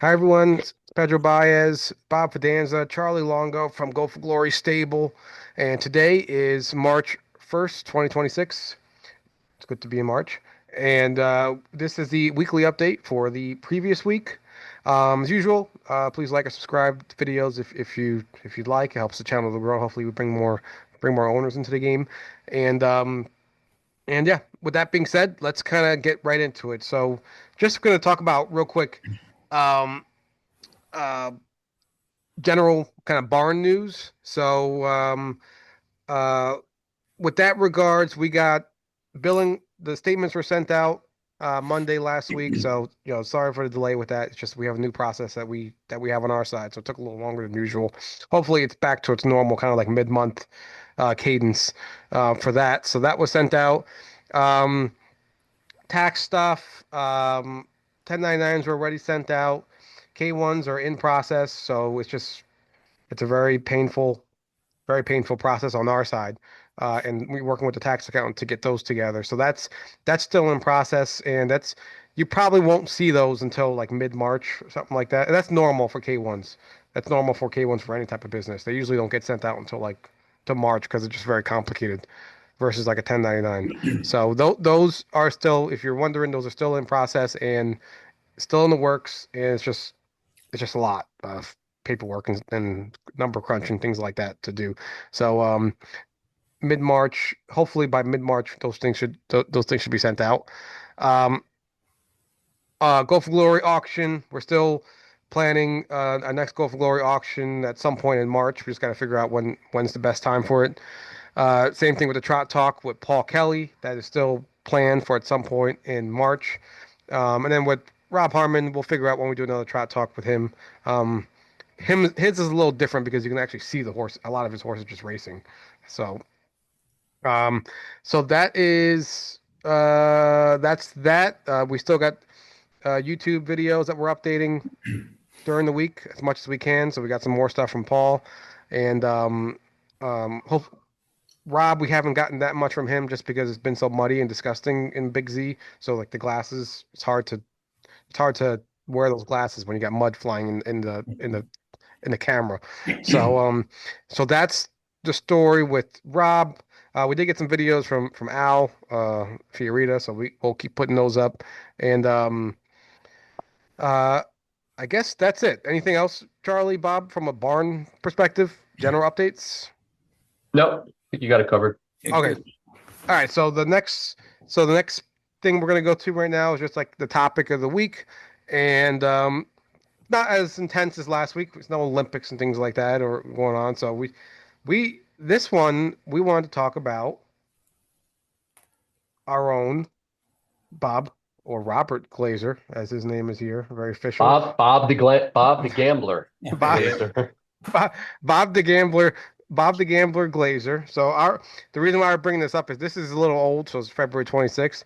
Hi everyone, it's Pedro Baez, Bob Fidanza, Charlie Longo from Go for Glory Stable, and today is March 1st, 2026. It's good to be in March, and this is the weekly update for the previous week. As usual, please like or subscribe to videos if you'd like. It helps the channel to grow. Hopefully, we bring more owners into the game, and yeah. With that being said, let's kind of get right into it. So, just going to talk about real quick. Um, uh, General kind of barn news. So, uh, with that regards, we got billing. The statements were sent out Monday last week. So, sorry for the delay with that. It's just we have a new process that we have on our side, so it took a little longer than usual. Hopefully, it's back to its normal kind of like mid-month cadence for that. So that was sent out. Um, Tax stuff. 1099s were already sent out. K1s are in process, so it's a very painful process on our side, and we're working with the tax accountant to get those together. So that's still in process, and that's you probably won't see those until like mid-March or something like that. And that's normal for K1s. That's normal for K1s for any type of business. They usually don't get sent out until like to March because it's just very complicated versus like a 1099. So those are still, if you're wondering, those are still in process and still in the works, and it's just a lot of paperwork and number crunch and things like that to do. So mid-March, hopefully by mid-March, those things should be sent out. Um, Go for Glory auction. We're still planning our next Go for Glory auction at some point in March. We just got to figure out when's the best time for it. Same thing with the Trot Talk with Paul Kelley. That is still planned for at some point in March. And then with Rob Harmon, we'll figure out when we do another Trot Talk with him. Um, his is a little different because you can actually see the horse. A lot of his horses just racing. So um, so that's that. We still got YouTube videos that we're updating during the week as much as we can. So we got some more stuff from Paul, and hope Rob. We haven't gotten that much from him just because it's been so muddy and disgusting in Big Z. So like the glasses, it's hard to wear those glasses when you got mud flying in the camera. So so that's the story with Rob. We did get some videos from Al Fiorita, so we'll keep putting those up. And uh, I guess that's it. Anything else, Charlie, Bob, from a barn perspective? General updates? Nope, you got it covered. Okay. All right. So the next thing we're gonna go to right now is just like the topic of the week, and not as intense as last week. There's no Olympics and things like that or going on. So we this one we wanted to talk about our own Bob or Robert Glaser, as his name is here, very official. Bob the Gambler, Bob Glaser. Bob, Bob the Gambler. Bob the Gambler Glaser. So the reason why I'm bringing this up is this is a little old, so it's February 26th.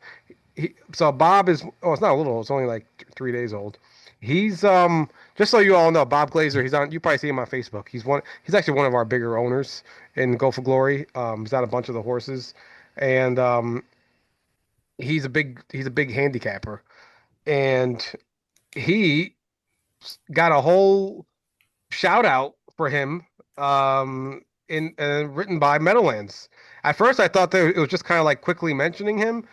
So Bob is it's not a little, it's only like 3 days old. He's just so you all know, Bob Glazer, he's on you probably see him on Facebook. He's actually one of our bigger owners in Go for Glory. He's on a bunch of the horses, and he's a big handicapper. And he got a whole shout out for him in written by Meadowlands. At first I thought that it was just kind of like quickly mentioning him,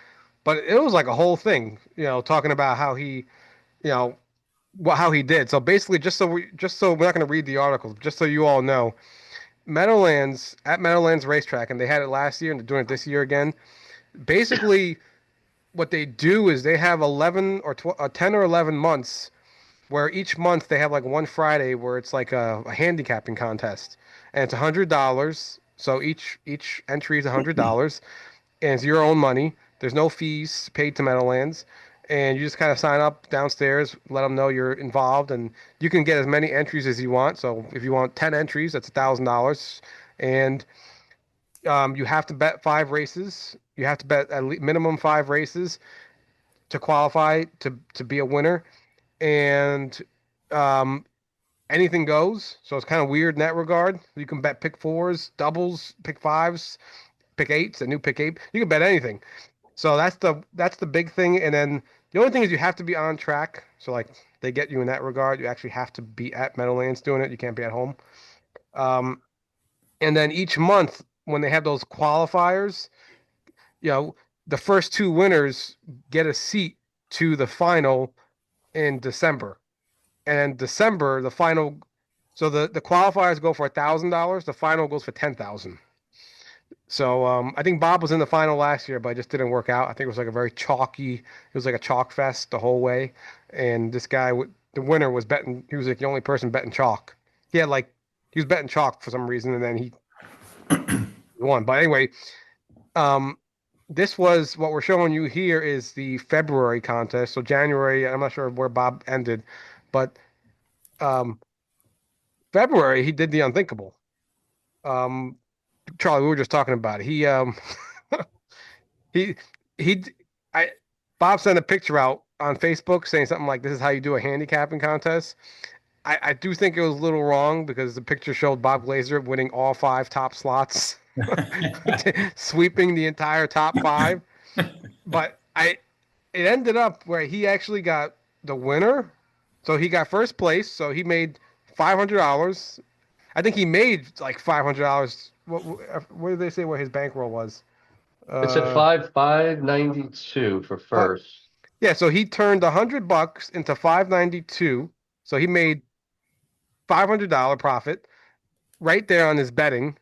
but it was like a whole thing, talking about how he, you know, how he did. So basically, just so we're not going to read the article, just so you all know, Meadowlands Racetrack, and they had it last year, and they're doing it this year again. Basically, what they do is they have 10 or 11 months where each month they have like one Friday where it's like a handicapping contest, and it's $100. So each entry is $100, and it's your own money. There's no fees paid to Meadowlands, and you just kind of sign up downstairs, let them know you're involved, and you can get as many entries as you want. So if you want 10 entries, that's $1,000, and you have to bet 5 races. You have to bet at least minimum 5 races to qualify to be a winner, and um, anything goes. So it's kind of weird in that regard. You can pick fours, doubles, pick fives, pick eights, a new pick eight. You can bet anything. So that's the big thing. And then the only thing is you have to be on track. So like they get you in that regard. You actually have to be at Meadowlands doing it. You can't be at home. Um, and then each month when they have those qualifiers, you know, the first two winners get a seat to the final in December. And December, the final, so the qualifiers go for $1,000. The final goes for 10,000. So I think Bob was in the final last year, but it just didn't work out. I think it was like a very chalky. It was like a chalk fest the whole way, and this guy, the winner, was betting. He was like the only person betting chalk. He had like he was betting chalk for some reason, and then he won. But anyway, um, this was what we're showing you here is the February contest. So January, I'm not sure where Bob ended, but um, February he did the unthinkable. Um, Charlie, we were just talking about it. He he I Bob sent a picture out on Facebook saying something like this is how you do a handicapping contest. I do think it was a little wrong because the picture showed Bob Glaser winning all five top slots, sweeping the entire top five. But it ended up where he actually got the winner. So he got first place. So he made $500. I think he made like $500. What did they say what his bankroll was? It said Uh, 592 for fi- first. yeah. So he turned $100 into 592. So he made $500 profit right there on his betting.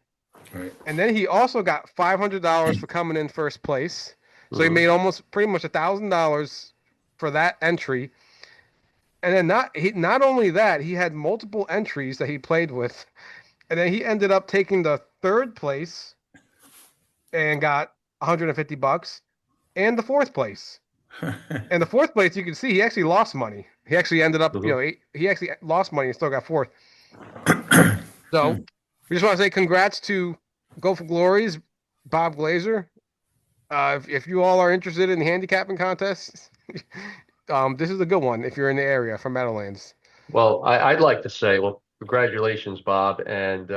Right. And then he also got $500 for coming in first place. So he Mhm. made almost pretty much $1,000 for that entry. And then not only that, he had multiple entries that he played with. And then he ended up taking the third place and got $150 and the fourth place. And the fourth place, you can see he actually lost money. He actually ended up, Mhm. he actually lost money and still got fourth. So we just want to say congrats to Go for Glory's Bob Glaser. If you all are interested in handicapping contests, this is a good one if you're in the area from Meadowlands. Well, I'd like to say, well, congratulations, Bob. And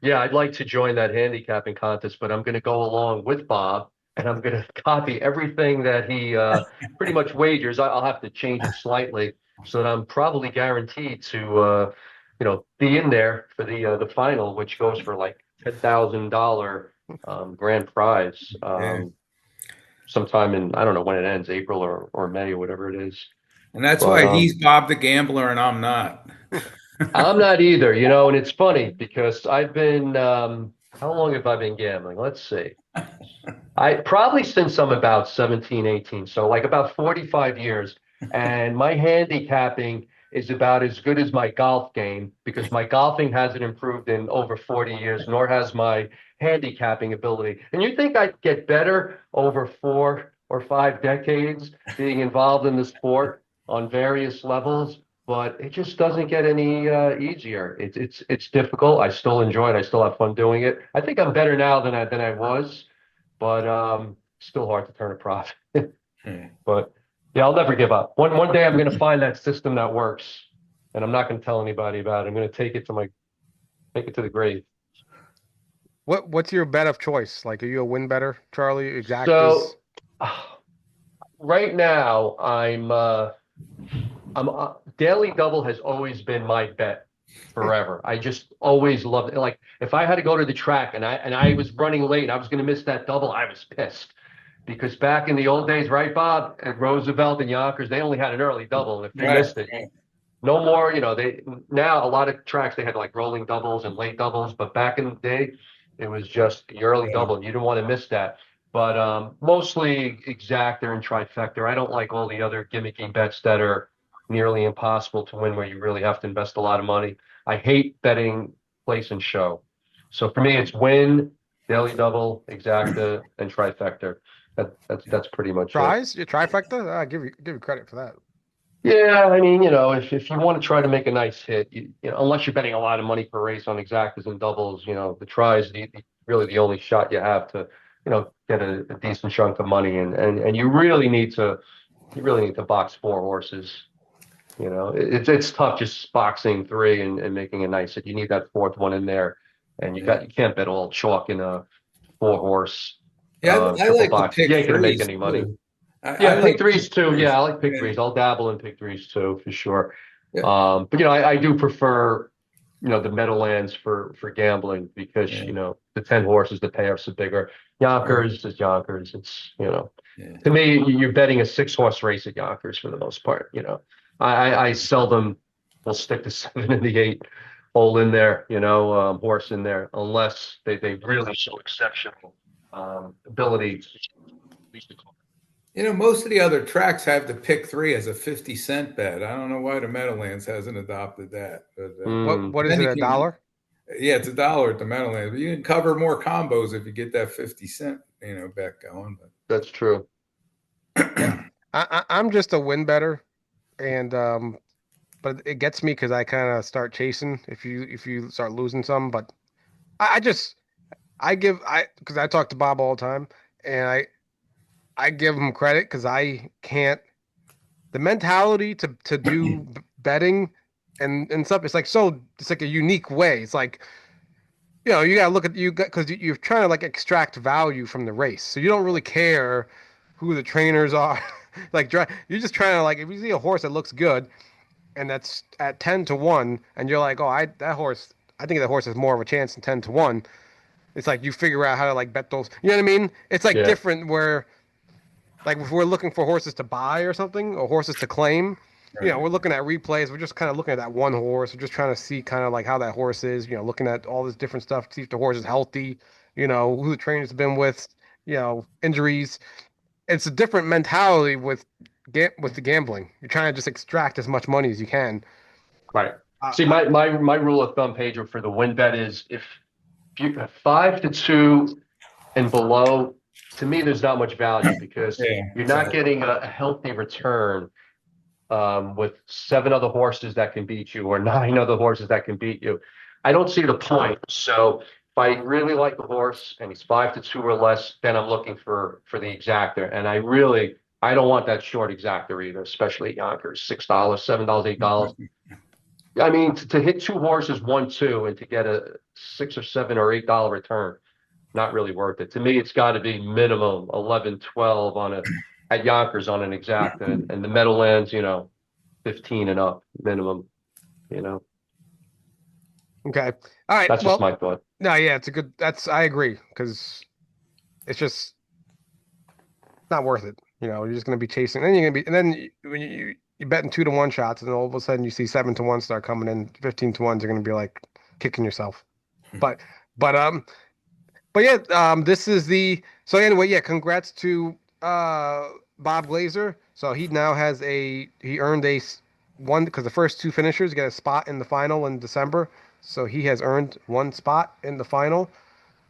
yeah, I'd like to join that handicapping contest, but I'm going to go along with Bob and I'm going to copy everything that he pretty much wagers. I'll have to change it slightly so that I'm probably guaranteed to, be in there for the final, which goes for like $10,000 grand prize Yeah. sometime in, I don't know when it ends, April or May or whatever it is. And that's But why he's Bob the Gambler and I'm not. I'm not either, and it's funny because I've been, how long have I been gambling? Let's see. I probably since I'm about 17, 18, so like about 45 years. And my handicapping is about as good as my golf game because my golfing hasn't improved in over 40 years, nor has my handicapping ability. And you think I'd get better over 4 or 5 decades being involved in the sport on various levels? But it just doesn't get any easier. It's difficult. I still enjoy it. I still have fun doing it. I think I'm better now than I was, but still hard to turn a profit. Hmm. But yeah, I'll never give up. One day I'm going to find that system that works, and I'm not going to tell anybody about it. I'm going to take it to the grave. What's your bet of choice? Like, are you a win better, Charlie? Exactas? So right now I'm daily double has always been my bet forever. I just always loved it. Like if I had to go to the track and I was running late, I was going to miss that double. I was pissed because back in the old days, right, Bob, at Roosevelt and Yonkers, they only had an early double, and if you Right. missed it, no more. They now a lot of tracks they had like rolling doubles and late doubles, but back in the day, it was just the early Yeah. double, and you didn't want to miss that. But mostly exactor and trifecta. I don't like all the other gimmicky bets that are nearly impossible to win, where you really have to invest a lot of money. I hate betting place and show. So for me, it's win, daily double, exacta, and trifecta. That's pretty much it. Tries? Your trifecta? I give you credit for that. Yeah, I mean, if you want to try to make a nice hit, unless you're betting a lot of money per race on exactas and doubles, the try is really the only shot you have to, get a decent chunk of money, and you really need to box 4 horses. It's tough just boxing three and making a nice hit. You need that fourth one in there, and you Yeah. can't bet all chalk in a 4 horse. Yeah, I triple like the box. You pick ain't gonna make threes any money. too. I Yeah, like pick threes pick too. threes. Yeah, I like pick Yeah, threes. I'll dabble in pick threes too, for sure. yeah, But I do prefer, the Meadowlands for gambling because, yeah, the 10 horses, the payoffs are bigger. right, Yonkers is Yonkers. It's, yeah. to me, you're betting a 6 horse race at Yonkers for the most part. I seldom will stick to 7 and the 8 hole in there, horse in there, unless they really show exceptional ability to reach the card. Most of the other tracks have the pick three as a 50-cent bet. I don't know why the Meadowlands hasn't adopted that. But Mm, What is then it, you a can, dollar? yeah, it's $1 at the Meadowlands. But you can cover more combos if you get that 50-cent, bet going. that's true. Yeah. I'm just a win better, and but it gets me because I kind of start chasing if you start losing some. But I just I give I because I talk to Bob all the time, and I give him credit because I can't the mentality to do betting and stuff. It's like a unique way. It's like you gotta look at you got because you're trying to like extract value from the race, so you don't really care who the trainers are. You're just trying to like if you see a horse that looks good and that's at 10 to 1, and you're like, oh, I think that horse has more of a chance than 10 to 1. It's like you figure out how to like bet those. You know what I mean? It's like Yeah, different where like if we're looking for horses to buy or something or horses to claim, Right. we're looking at replays. We're just kind of looking at that one horse. We're just trying to see kind of like how that horse is. Looking at all this different stuff to see if the horse is healthy. Who the trainer's been with. Injuries. It's a different mentality with the gambling. You're trying to just extract as much money as you can. right. Uh, See, uh, my rule of thumb, Pedro, for the win bet is if you 5 to 2 and below, to me, there's not much value because Yeah, you're not exactly. getting a healthy return with 7 other horses that can beat you or 9 other horses that can beat you. I don't see the point. So if I really like the horse and he's 5 to 2 or less, then I'm looking for the exactor. And I don't want that short exactor either, especially at Yonkers, $6, $7, $8. I mean, to hit 2 horses, 1, 2, and to get a $6 or $7 or $8 return, not really worth it. To me, it's got to be minimum 11, 12 at Yonkers on an exact and the Meadowlands, 15 and up minimum, you know. okay. All right. That's just Well, my thought. no, yeah, it's a good. I agree because it's just not worth it. You're just going to be chasing. Then you're going to be, and then when you're betting 2 to 1 shots, and all of a sudden you see 7 to 1 start coming in, 15 to 1s. You're going to be like kicking yourself. But, but yeah. This is the so anyway. Yeah, congrats to Bob Glaser. So he now has he earned one because the first two finishers get a spot in the final in December. So he has earned one spot in the final.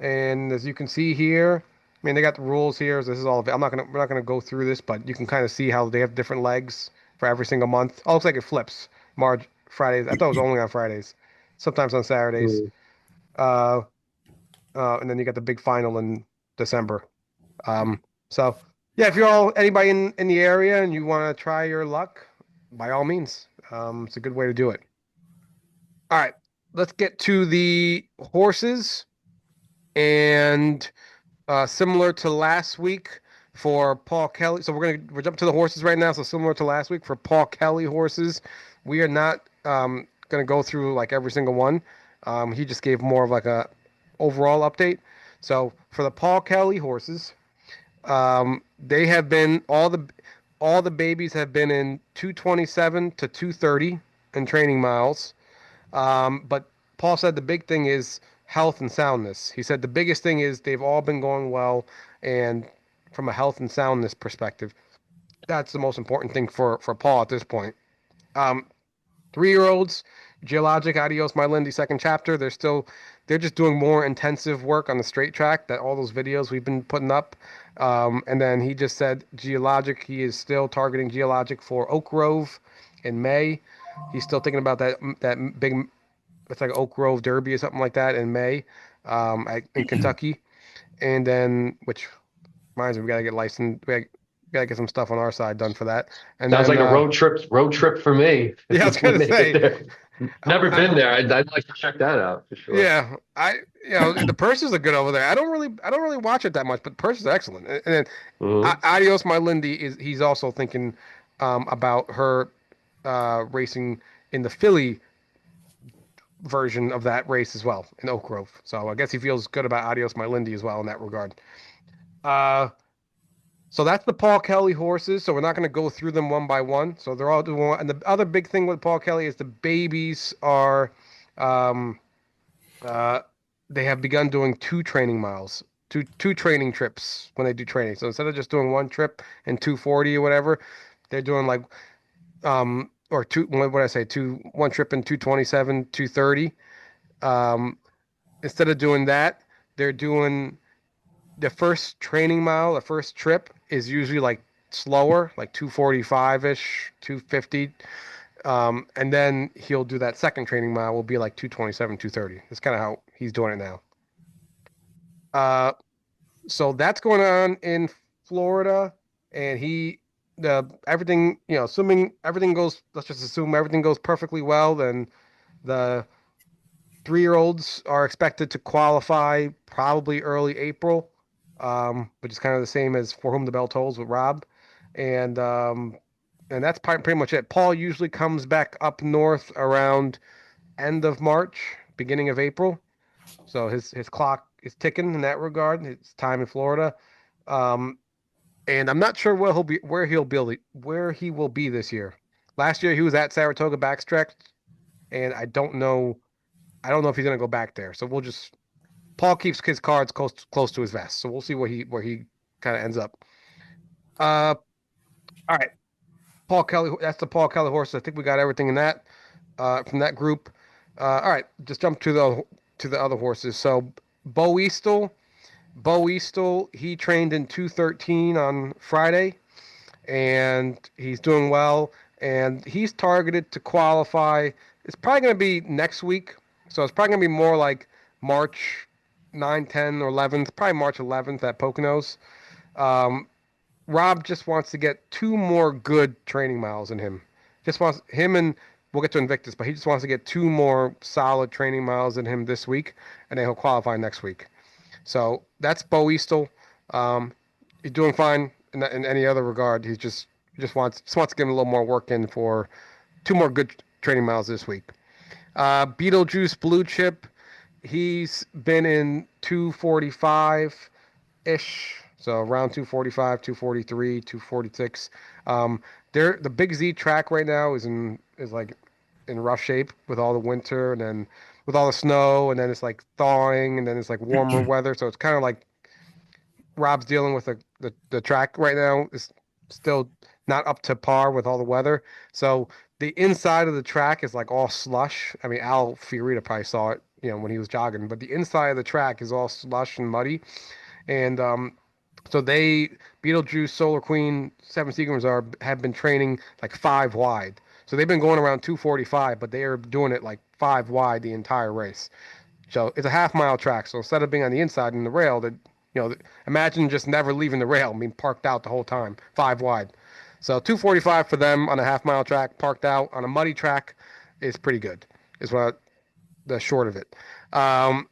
And as you can see here, I mean, they got the rules here. So this is all of it. We're not gonna go through this, but you can kind of see how they have different legs for every single month. Oh, it looks like it flips. March Fridays. I thought it was only on Fridays. Sometimes on Saturdays. Mm. Uh, and then you got the big final in December. So yeah, if you're all anybody in the area and you want to try your luck, by all means, it's a good way to do it. All right, let's get to the horses. And similar to last week for Paul Kelley. So we're jumping to the horses right now. So similar to last week for Paul Kelley horses, we are not gonna go through like every single one. He just gave more of like a overall update. So for the Paul Kelley horses, they have been all the babies have been in 227 to 230 in training miles. But Paul said the big thing is health and soundness. He said the biggest thing is they've all been going well, and from a health and soundness perspective, that's the most important thing for Paul at this point. Um, 3-year-olds, Geologic, Adios, My Lindy, second chapter. They're just doing more intensive work on the straight track. That all those videos we've been putting up, and then he just said Geologic. He is still targeting Geologic for Oak Grove in May. He's still thinking about that big it's like Oak Grove Derby or something like that in May, in Kentucky, and then which reminds me we gotta get licensed. We gotta get some stuff on our side done for that, and Sounds then like a road trip for me yeah, I was if we gonna make it say, there. Never I, been there. I'd like to check that out for sure. yeah, the purses are good over there. I don't really watch it that much, but purses are excellent. And then Hmm. Adios, my Lindy he's also thinking about her racing in the Philly version of that race as well in Oak Grove. So I guess he feels good about Adios, my Lindy as well in that regard. Uh, so that's the Paul Kelley horses. So we're not going to go through them one by one. So they're all doing one. And the other big thing with Paul Kelley is the babies are, um, uh, they have begun doing two training miles, two training trips when they do training. So instead of just doing one trip and 240 or whatever, they're doing like or two. What would I say? One trip in 227, 230. Um, Instead of doing that, they're doing the first training mile, the first trip is usually like slower, like 245 ish, 250. And then he'll do that second training mile will be like 227, 230. That's kind of how he's doing it now. Uh, so that's going on in Florida, and the everything, assuming everything goes, let's just assume everything goes perfectly well, then the 3-year-olds are expected to qualify probably early April, which is kind of the same as For Whom the Bell Tolls with Rob, and that's pretty much it. Paul usually comes back up north around end of March, beginning of April, so his clock is ticking in that regard. It's time in Florida, um, and I'm not sure where he will be this year. Last year he was at Saratoga Backstretch, and I don't know if he's going to go back there. So Paul keeps his cards close to his vest. So we'll see where he kind of ends up. Uh, all right, Paul Kelley. That's the Paul Kelley horse. I think we got everything in that from that group. All right, just jump to the other horses. So Beaueastel, Beaueastel. He trained in 213 on Friday, and he's doing well. And he's targeted to qualify. It's probably going to be next week. So it's probably going to be more like March 9, 10, or 11th, probably March 11th at Poconos. Um, Rob just wants to get two more good training miles in him. Just wants him and we'll get to Invictus, but he just wants to get two more solid training miles in him this week, and then he'll qualify next week. So that's Bo Eastel. He's doing fine in any other regard. He just wants to get him a little more work in for two more good training miles this week. Betelgeusebluechip, he's been in 245 ish, so around 245, 243, 246. The Big Z track right now is like in rough shape with all the winter and then with all the snow and then it's like thawing and then it's like warmer weather. So it's kind of like Rob's dealing with the track right now is still not up to par with all the weather. So the inside of the track is like all slush. I mean, Al Fiorita probably saw it, when he was jogging, but the inside of the track is all slush and muddy. And so Beetlejuice, Solar Queen, Seven Seagrams have been training like five wide. So they've been going around 245, but they are doing it like five wide the entire race. So it's a half-mile track. So instead of being on the inside in the rail, imagine just never leaving the rail, being parked out the whole time, five wide. So 245 for them on a half-mile track, parked out on a muddy track, is pretty good. Is what the short of it. All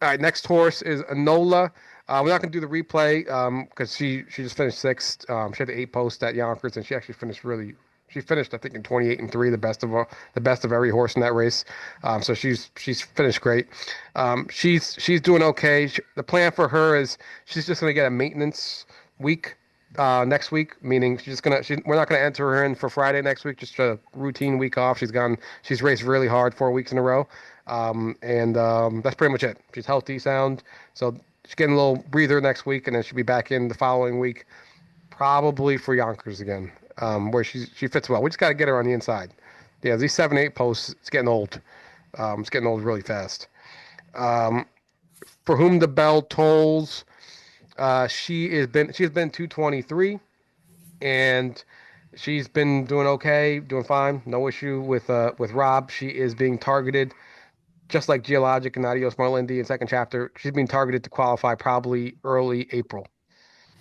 right, next horse is Enola. We're not going to do the replay because she just finished sixth. She had the 8 post at Yonkers, and she actually finished really. She finished, I think, in 28-3, the best of every horse in that race. So she's finished great. She's doing okay. The plan for her is she's just going to get a maintenance week next week, meaning we're not gonna enter her in for Friday next week, just a routine week off. She's raced really hard 4 weeks in a row, and that's pretty much it. She's healthy, sound, so she's getting a little breather next week, and then she'll be back in the following week, probably for Yonkers again, where she fits well. We just got to get her on the inside. Yeah, these 7-8 posts, it's getting old. It's getting old really fast. Um, for whom the bell tolls. She's been 223, and she's been doing okay, doing fine. No issue with Rob. She is being targeted just like Geologic and Adios Marlindi in second chapter. She's being targeted to qualify probably early April.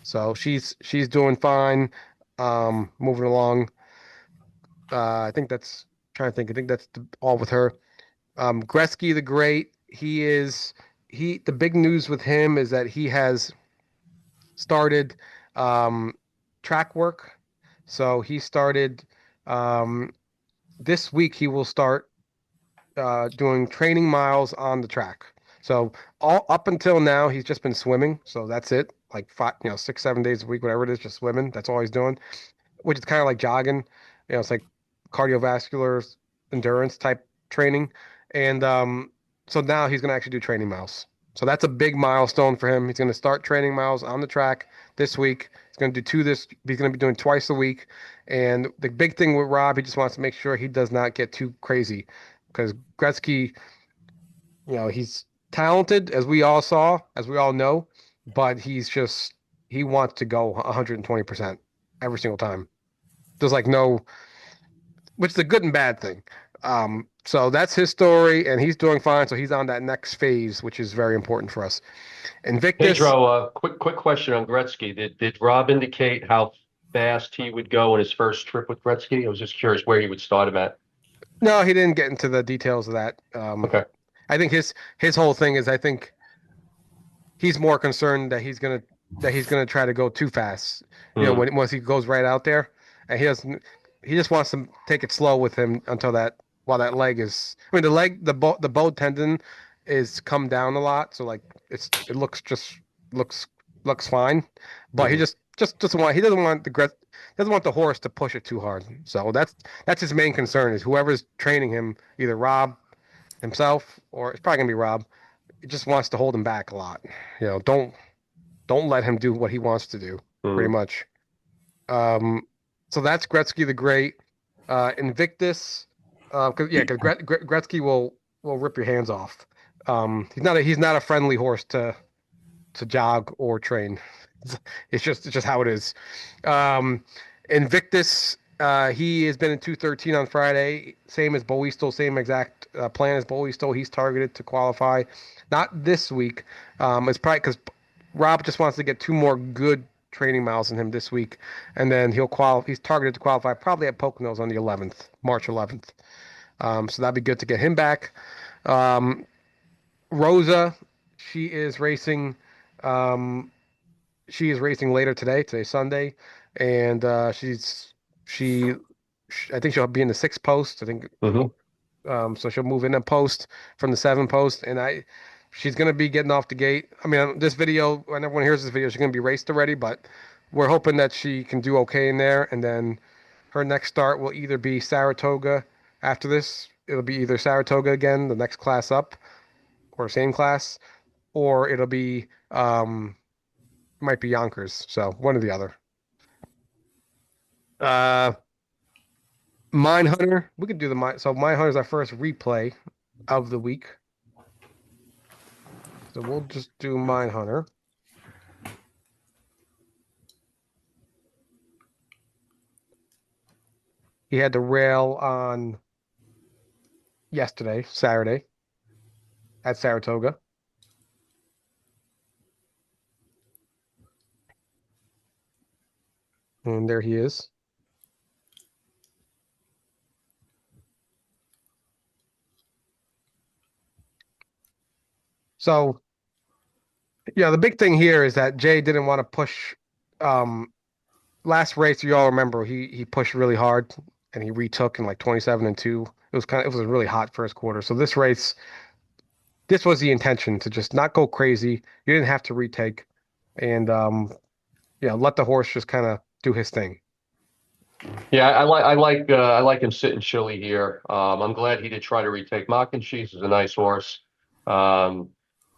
So she's doing fine. Moving along. I think that's Trying to think. I think that's all with her. Gretzky the Great. The big news with him is that he has started um, track work. So he started um, this week. He will start doing training miles on the track. So all up until now, he's just been swimming. So that's it. Like five, 6, 7 days a week, whatever it is, just swimming. That's all he's doing, which is kind of like jogging. It's like cardiovascular endurance type training. And so now he's going to actually do training miles. So that's a big milestone for him. He's going to start training miles on the track this week. He's going to do two this. He's going to be doing twice a week. And the big thing with Rob, he just wants to make sure he does not get too crazy, because Gretzky, he's talented, as we all saw, as we all know, but he wants to go 120% every single time. There's like no, which is a good and bad thing. So that's his story, and he's doing fine. So he's on that next phase, which is very important for us. Invictus, Pedro, quick question on Gretzky. Did Rob indicate how fast he would go on his first trip with Gretzky? I was just curious where he would start him at. no, he didn't get into the details of that. Okay. I think his whole thing is, I think he's more concerned that he's gonna try to go too fast. Hmm. Once he goes right out there, and he just wants to take it slow with him until while that leg is. I mean, the bowed tendon is come down a lot, so like it looks looks fine, but he Hmm. just doesn't want he doesn't want the horse to push it too hard. So that's his main concern, is whoever's training him, either Rob himself, or it's probably gonna be Rob. He just wants to hold him back a lot. Don't let him do what he wants to do, pretty Hmm. much. Um, so that's Gretzky the Great. Invictus, because Gretzky will rip your hands off. He's not a friendly horse to jog or train. It's just how it is. Um, Invictus, he has been in 213 on Friday, same as Beaueastel, same exact plan as Beaueastel. He's targeted to qualify, not this week. It's probably because Rob just wants to get two more good training miles in him this week, and then he'll qualify. He's targeted to qualify probably at Poconos on the 11th, March 11th. So that'd be good to get him back. Um, Rosa, she is racing. Um, she is racing later today. Today's Sunday, and she. I think she'll be in the sixth post. I think. Hmm. So she'll move in a post from the seven post, and she's gonna be getting off the gate. I mean, this video, when everyone hears this video, she's gonna be raced already, but we're hoping that she can do okay in there, and then her next start will either be Saratoga. After this, it'll be either Saratoga again, the next class up, or same class, or it'll be might be Yonkers. So one or the other. Uh, Mine Hunter, we could do the mine. So Mine Hunter is our first replay of the week. So we'll just do Mine Hunter. He had the rail on yesterday, Saturday, at Saratoga. And there he is. So, yeah, the big thing here is that Jay didn't want to push. Um, Last race, you all remember, he pushed really hard and he retook in like 27 and 2. It was a really hot first quarter. So this race, this was the intention, to just not go crazy. You didn't have to retake, and yeah, let the horse just kind of do his thing. Yeah, I like him sitting chilly here. I'm glad he did try to retake. Cheese is a nice horse. Um,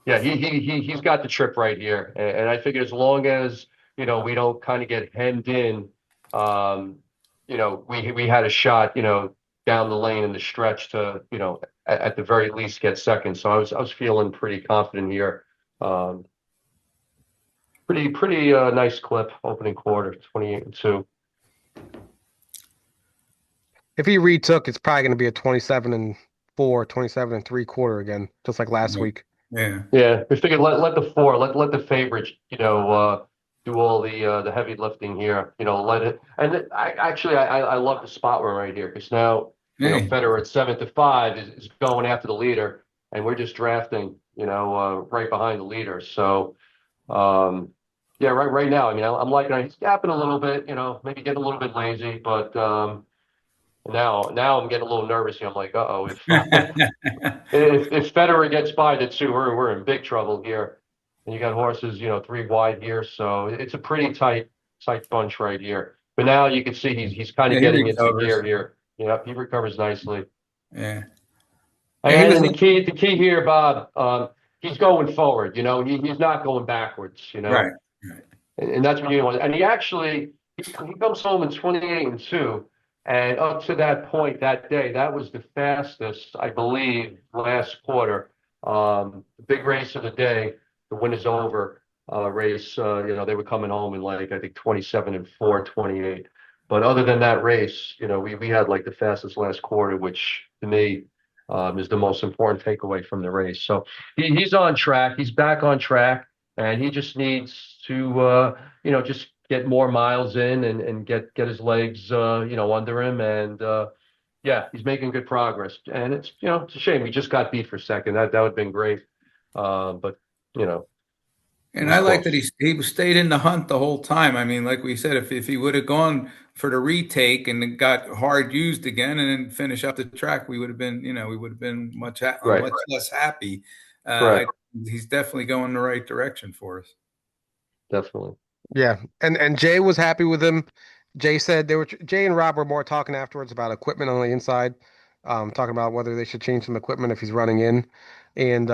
yeah, he's got the trip right here, and I figure as long as we don't kind of get hemmed in, um, we had a shot, down the lane in the stretch to at the very least get second. So I was feeling pretty confident here. Um, pretty nice clip opening quarter, 28 and 2. If he retook, it's probably going to be a 27 and 4, 27 and 3 quarter again, just like last week. Yeah. Yeah, we figured let the four, let the favorites, do all the heavy lifting here. Let it. And I love the spot we're right here because now Hey, Federer at 7-5 is going after the leader, and we're just drafting, right behind the leader. So, um, yeah, right now, I mean, I'm liking it. He's gapping a little bit, maybe getting a little bit lazy, but now I'm getting a little nervous. I'm like, uh-oh, if if Federer gets by the two, we're in big trouble here. And you got horses, three wide here, so it's a pretty tight bunch right here. But now you can see he's kind of yeah, he getting into recovers. gear here. Yep, he recovers nicely. Yeah, yeah, he And, was. and the key here, Bob, he's going forward. He's not going backwards. Right, right. And that's what you want. And he comes home in 28-2, and up to that point that day, that was the fastest, I believe, last quarter. The big race of the day, the win is over race. They were coming home in like I think 27-4, 28. But other than that race, we had like the fastest last quarter, which to me is the most important takeaway from the race. So he's on track. He's back on track. And he just needs to, just get more miles in and get his legs, under him. And yeah, he's making good progress. And it's a shame we just got beat for second. That would have been great. But it And was I like that close. he stayed in the hunt the whole time. I mean, like we said, if he would have gone for the retake and it got hard used again and then finish up the track, we would have been, we would have been Right. much less happy. Correct. He's definitely going in the right direction for us. Definitely. Yeah, and Jay was happy with him. Jay said Jay and Rob were more talking afterwards about equipment on the inside, talking about whether they should change some equipment if he's running in, and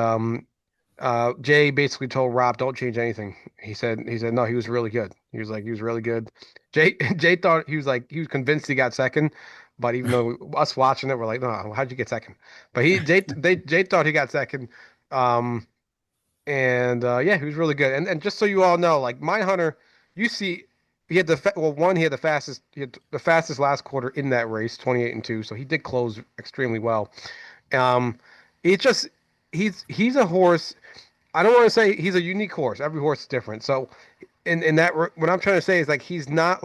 Jay basically told Rob, "Don't change anything." He said no, he was really good. He was really good. Jay Jay thought he was convinced he got second, but even though us watching it, we're like, no, how'd you get second? But Jay thought he got second. Um, and yeah, he was really good. And just so you all know, like Mindhunter, you see, he had he had the fastest last quarter in that race, 28-2. So he did close extremely well. Um, it just he's a horse. I don't want to say he's a unique horse. Every horse is different. So in that what I'm trying to say is like he's not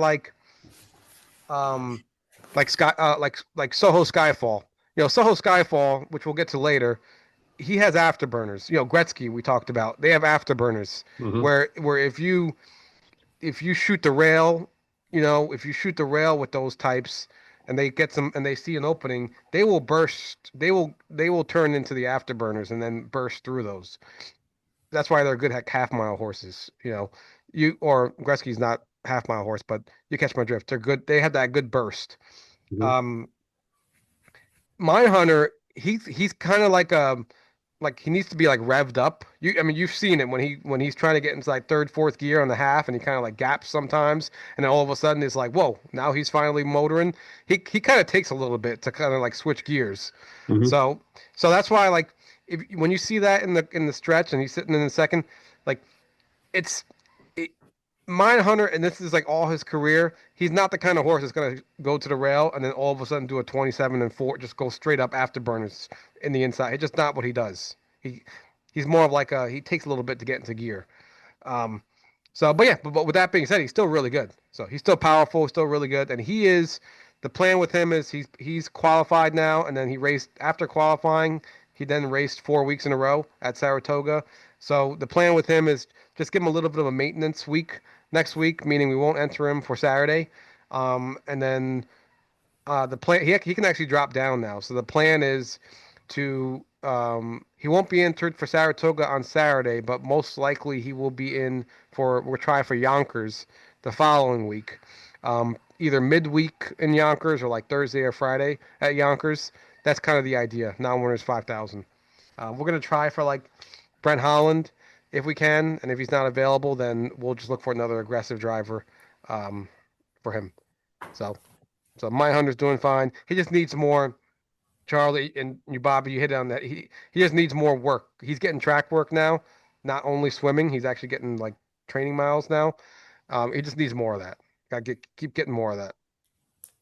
um like Soho Skyfall. Soho Skyfall, which we'll get to later, he has afterburners. Gretzky we talked about. They have afterburners Hmm. where if you shoot the rail, if you shoot the rail with those types and they get some and they see an opening, they will burst. They will turn into the afterburners and then burst through those. That's why they're good at half mile horses. You or Gretzky's not half mile horse, but you catch my drift. They're good. They have that good burst. Hmm. Um, Mindhunter, he's kind of like he needs to be like revved up. I mean, you've seen it when he's trying to get into like third, fourth gear on the half, and he kind of like gaps sometimes, and then all of a sudden it's like, whoa, now he's finally motoring. He kind of takes a little bit to kind of like switch gears. Hmm. So that's why like if when you see that in the stretch and he's sitting in the second, like it's it, Mindhunter, and this is like all his career. He's not the kind of horse that's gonna go to the rail and then all of a sudden do a 27-4, just go straight up afterburners in the inside. It's just not what he does. He's more of like he takes a little bit to get into gear. Um, but yeah, but with that being said, he's still really good. So he's still powerful, still really good, and he is. The plan with him is he's qualified now, and then he raced after qualifying. He then raced 4 weeks in a row at Saratoga. So the plan with him is just give him a little bit of a maintenance week next week, meaning we won't enter him for Saturday. And then the plan he can actually drop down now. So the plan is to he won't be entered for Saratoga on Saturday, but most likely he will be in we're trying for Yonkers the following week. Either midweek in Yonkers or like Thursday or Friday at Yonkers. That's kind of the idea. Non-winners 5,000. We're gonna try for like Brent Holland if we can, and if he's not available, then we'll just look for another aggressive driver um, for him. So my hunter's doing fine. He just needs more. Charlie and you, Bobby, you hit on that. He just needs more work. He's getting track work now, not only swimming. He's actually getting like training miles now. He just needs more of that. Got to keep getting more of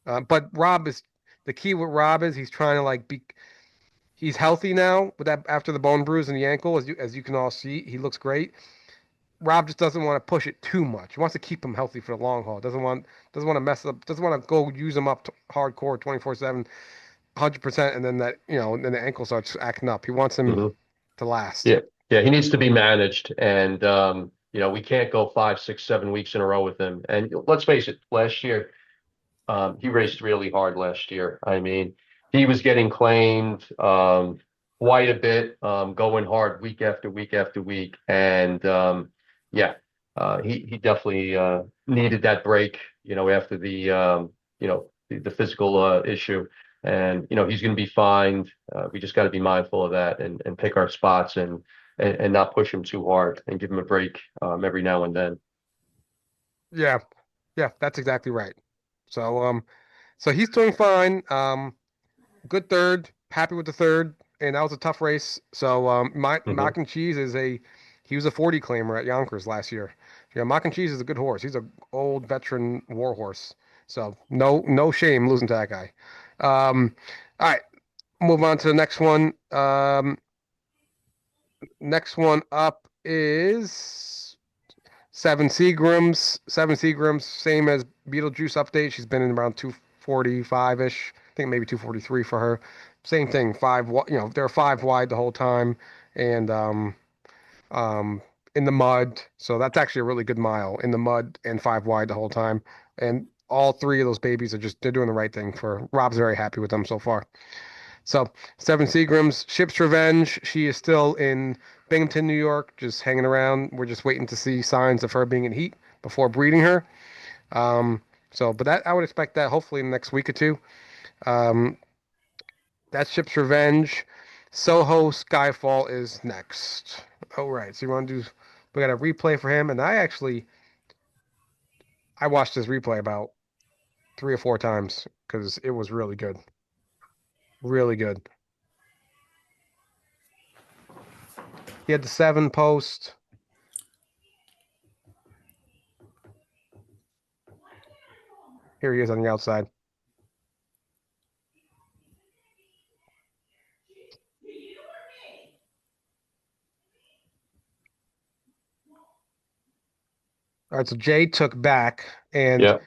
that. But Rob is the key. With Rob is he's trying to like be. He's healthy now with that after the bone bruise in the ankle, as you can all see. He looks great. Rob just doesn't want to push it too much. He wants to keep him healthy for the long haul. Doesn't want to mess up. Doesn't want to go use him up hardcore 24/7. 100%, and then then the ankle starts acting up. He wants him Hmm. to last. Yeah, yeah, he needs to be managed, and we can't go 5, 6, 7 weeks in a row with him. And let's face it, last year. He raced really hard last year. I mean, he was getting claimed quite a bit, going hard week after week after week, and yeah, he definitely needed that break. After the physical issue, and he's going to be fine. We just got to be mindful of that and pick our spots and not push him too hard and give him a break every now and then. Yeah, yeah, that's exactly right. So so he's doing fine. Good third, happy with the third, and that was a tough race. So my Hmm. Mac and Cheese he was a 40 claimer at Yonkers last year. Mac and Cheese is a good horse. He's a old veteran war horse. So no shame losing to that guy. All right, move on to the next one. Next one up is Seven Seagrams. Seven Seagrams, same as Beetlejuice update. She's been in around 245 ish. I think maybe 243 for her. Same thing. They're five wide the whole time, and um, in the mud. So that's actually a really good mile in the mud and five wide the whole time. And all three of those babies they're doing the right thing for Rob's very happy with them so far. So Seven Seagrams, Ship's Revenge. She is still in Binghamton, New York, just hanging around. We're just waiting to see signs of her being in heat before breeding her. But that I would expect that hopefully in the next week or two. Um, that's Ship's Revenge. Soho Skyfall is next. All right, so you want to do? We got a replay for him, and I watched this replay about 3 or 4 times because it was really good, really good. He had the 7 post. Here he is on the outside. All right, so Jay took back, and Yeah.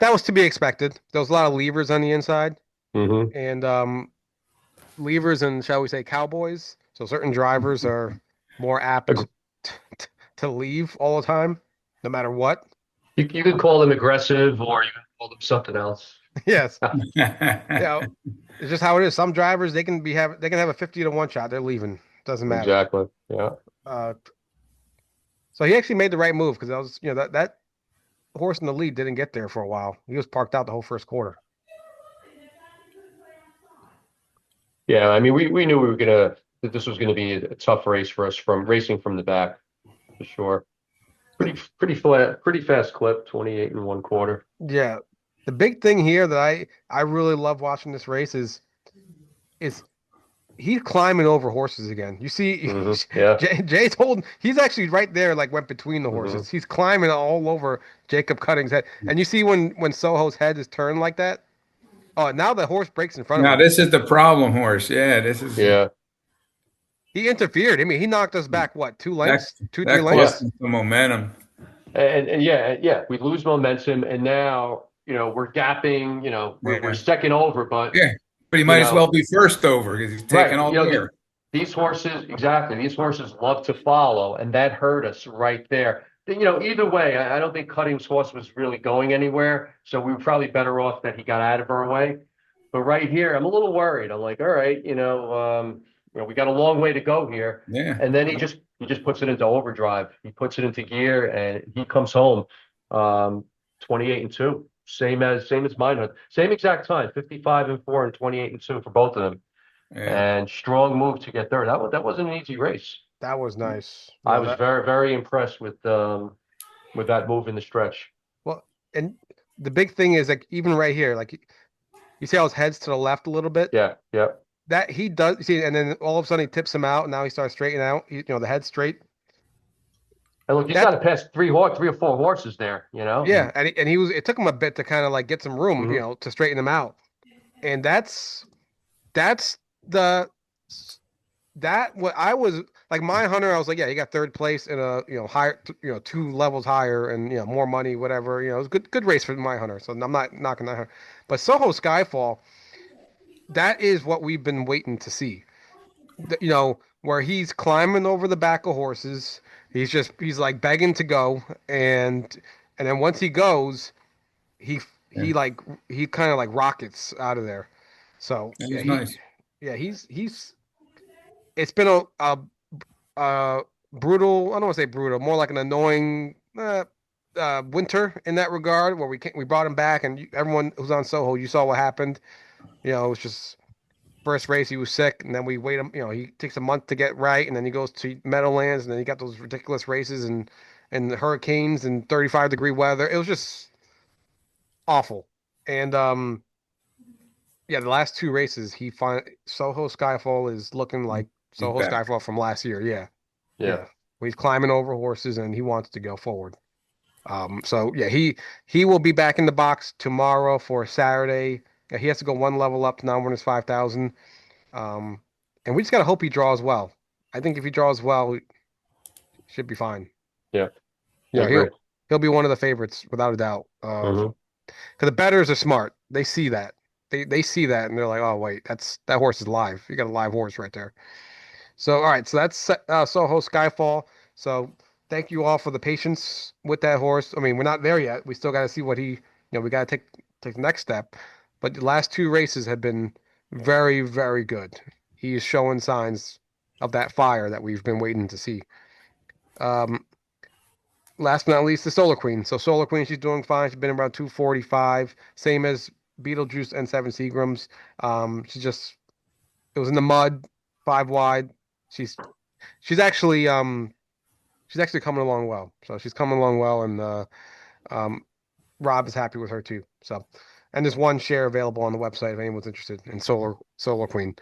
that was to be expected. There was a lot of levers on the inside, Hmm. and levers and shall we say cowboys. So certain drivers are more apt t- to leave all the time, no matter what. You could call them aggressive or you could call them something else. Yes, it's just how it is. Some drivers they can have a 50 to 1 shot. They're leaving. Doesn't matter. Exactly. Yeah. Uh, so he actually made the right move because that was that horse in the lead didn't get there for a while. He was parked out the whole first quarter. Yeah. I mean, we knew that this was gonna be a tough race for us from racing from the back for sure. Pretty flat, pretty fast clip, 28 and 1/4. Yeah. The big thing here that I really love watching this race is he's climbing over horses again. You see, Yeah. Jay's holding. He's actually right there, like went between the Hmm. horses. He's climbing all over Jacob Cutting's head. And you see when Soho's head is turned like that. Oh, now the horse breaks in front of Now him. this is the problem horse. Yeah, this is Yeah. He interfered. I mean, he knocked us back what, two that lengths, two, three that lengths. Yeah. cost him some momentum. And yeah, we lose momentum and now, we're gapping, we're Yeah, second over, but yeah. But he you might as well know, be first over because he's taking right. all the air. These horses, exactly. These horses love to follow, and that hurt us right there. Either way, I don't think Cutting's horse was really going anywhere, so we were probably better off that he got out of our way. But right here, I'm a little worried. I'm like, all right, we got a long way to go here, Yeah. and then he just puts it into overdrive. He puts it into gear, and he comes home, um, 28 and 2, same as mine, same exact time, 55 and 4 and 28 and 2 for both of them Yeah. and strong move to get third. That wasn't an easy race. That was nice. I Yeah, was that very very impressed with that move in the stretch. well, and the big thing is like even right here, like you see how his head's to the left a little bit. Yeah, yeah. That he does see, and then all of a sudden he tips him out, and now he starts straightening out. The head straight. And look, he's got That to pass three or four horses there. Yeah, and he was. It took him a bit to kind of like get some room, Hmm. to straighten him out, and that's the that what I was like my hunter. I was like, yeah, he got third place in a higher 2 levels higher and more money, whatever. It was good race for my hunter. So I'm not knocking that hunter, but Soho Skyfall. that is what we've been waiting to see. You know, where he's climbing over the back of horses. He's like begging to go, and then once he goes, he Yeah, he like he kind of like rockets out of there. So that yeah, was nice. he's it's been a brutal. I don't want to say brutal, more like an annoying winter in that regard, where we brought him back, and everyone who's on Soho, you saw what happened. You know, it was just first race he was sick, and then we wait him. You know, he takes a month to get right, and then he goes to Meadowlands, and then he got those ridiculous races and the hurricanes and 35-degree weather. It was just awful. And yeah, the last two races Soho Skyfall is looking like He's Soho back. Skyfall from last year. Yeah, Yeah. yeah. He's climbing over horses and he wants to go forward. So yeah, he will be back in the box tomorrow for Saturday. Yeah, he has to go one level up to non-winners 5,000. Um, and we just gotta hope he draws well. I think if he draws well, he should be fine. Yeah. I Yeah, agree. he'll be one of the favorites without a doubt. Hmm. Because the bettors are smart. They see that. They see that and they're like, oh wait, that horse is live. You got a live horse right there. So all right, so that's Soho Skyfall. So thank you all for the patience with that horse. I mean, we're not there yet. We still got to see what we got to take the next step. But the last two races have been very, very good. He is showing signs of that fire that we've been waiting to see. Um, Last but not least, the Solar Queen. So Solar Queen, she's doing fine. She's been around 245, same as Beetlejuice and Seven Seagrams. She just it was in the mud, 5 wide. She's she's actually she's actually coming along well. So she's coming along well, and um, Rob is happy with her too. So, and there's one share available on the website if anyone's interested in Solar Queen.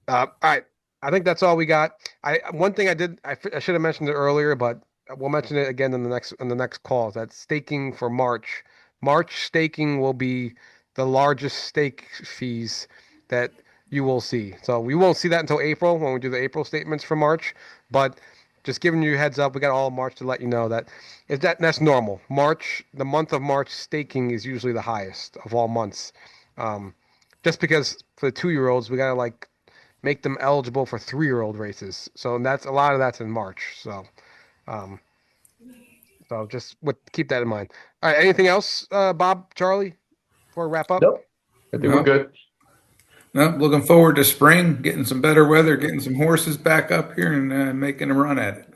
All right, I think that's all we got. One thing I should have mentioned it earlier, but we'll mention it again in the next call. That's staking for March. March staking will be the largest stake fees that you will see. So we won't see that until April when we do the April statements for March. But just giving you a heads up, we got all of March to let you know that's normal. The month of March staking is usually the highest of all months. Um, just because for the 2-year-olds, we gotta like make them eligible for 3-year-old races. So that's a lot of that's in March. Um, so just keep that in mind. All right, anything else, Bob, Charlie, before we wrap up? Nope. I think we're No, good. no, looking forward to spring, getting some better weather, getting some horses back up here, and making a run at it.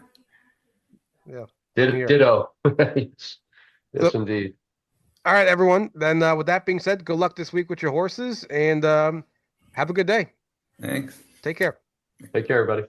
Yeah, same here. Ditto. Yes. So, Yes, indeed. all right, everyone. Then with that being said, good luck this week with your horses, and have a good day. Thanks. Take care. Take care, everybody.